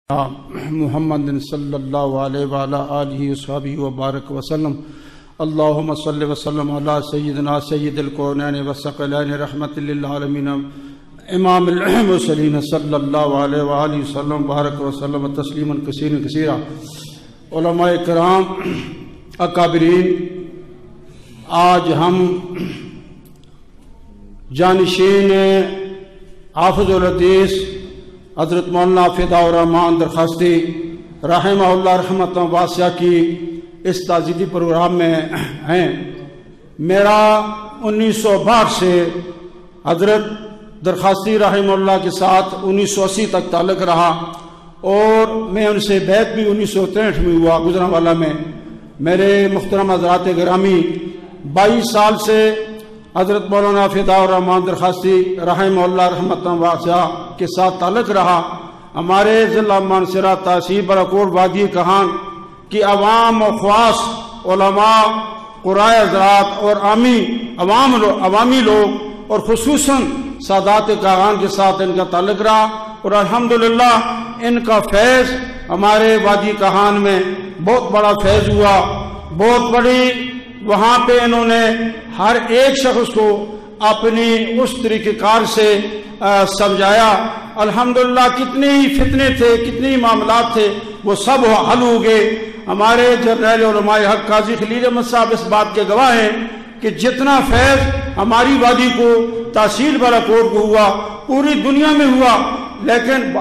محمد صلی اللہ علیہ وعلی آلہ وصحبہ وبارک وسلم اللہم صلی وسلم علی سیدنا سید الکونین والثقلین رحمت للعالمین امام المرسلین صلی اللہ علیہ وآلہ وسلم بارک وسلم تسلیما کثیرا کثیرا۔ علماء کرام اکابرین، آج ہم جانشین حافظ الحدیث حضرت مولانا فدا الرحمن درخواستی رحمہ اللہ رحمت واسعہ کی اس تعزیتی پروگرام میں ہیں۔ میرا 1962 سے حضرت درخواستی رحمہ اللہ کے ساتھ 1980 تک تعلق رہا اور میں ان سے بیعت بھی 1963 میں ہوا گجرانوالہ میں۔ میرے محترم حضرات گرامی، 22 سال سے حضرت مولانا فدا الرحمن درخواستی رحمہ اللہ رحمت واسعہ کے ساتھ تعلق رہا۔ ہمارے ضلع مانسرہ تحصیل براکوٹ وادی کہان کی عوام و خواص، علماء، قرائے حضرات اور عوامی لوگ اور خصوصاً سادات کاغان کے ساتھ ان کا تعلق رہا، اور الحمدللہ ان کا فیض ہمارے وادی کہان میں بہت بڑا فیض ہوا، بہت بڑی۔ وہاں پہ انہوں نے ہر ایک شخص کو اپنی اس طریقہ کار سے سمجھایا۔ الحمدللہ کتنے ہی فتنے تھے، کتنے ہی معاملات تھے، وہ سب حل ہو گئے۔ ہمارے جرنیل علماء حق قاضی خلیل احمد صاحب اس بات کے گواہ ہیں کہ جتنا فیض ہماری وادی کو تحصیل براکوٹ کو ہوا، پوری دنیا میں ہوا، لیکن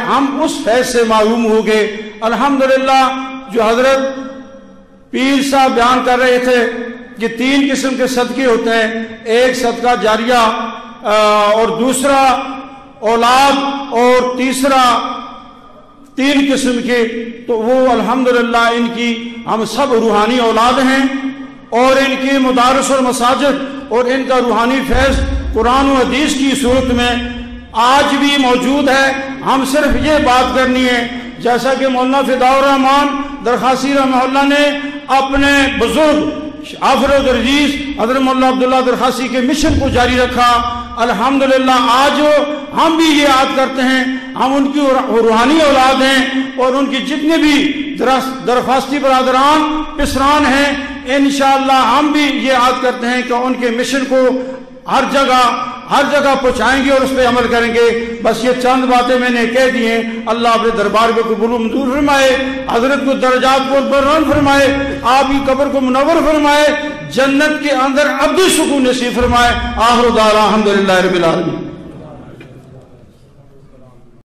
ہم اس فیض سے محروم ہو گئے۔ الحمدللہ جو حضرت پیر صاحب بیان کر رہے تھے کہ 3 قسم کے صدقے ہوتے ہیں، ایک صدقہ جاریہ اور دوسرا اولاد اور تیسرا 3 قسم کے، تو وہ الحمدللہ ان کی ہم سب روحانی اولاد ہیں، اور ان کی مدارس اور مساجد اور ان کا روحانی فیض قرآن و حدیث کی صورت میں آج بھی موجود ہے۔ ہم صرف یہ بات کرنی ہے، جیسا کہ مولانا فدا الرحمن درخواستی رحمہ اللہ نے اپنے بزرگ حافظ الحدیث حضرت مولانا عبداللہ درخواستی کے مشن کو جاری رکھا۔ الحمدللہ آج ہم بھی یہ یاد کرتے ہیں، ہم ان کی روحانی اولاد ہیں، اور ان کی جتنے بھی درخواستی برادران پسران ہیں، انشاءاللہ ہم بھی یہ یاد کرتے ہیں کہ ان کے مشن کو ہر جگہ پہنچائیں گے اور اس پہ عمل کریں گے۔ بس یہ چند باتیں میں نے کہہ دی ہیں۔ اللہ اپنے دربار میں قبول و منظور فرمائے، حضرت کو درجات کو بلند فرمائے، آپ کی قبر کو منور فرمائے، جنت کے اندر ابدی سکون نصیب فرمائے۔ آخر دعوانا الحمدللہ رب العالمین۔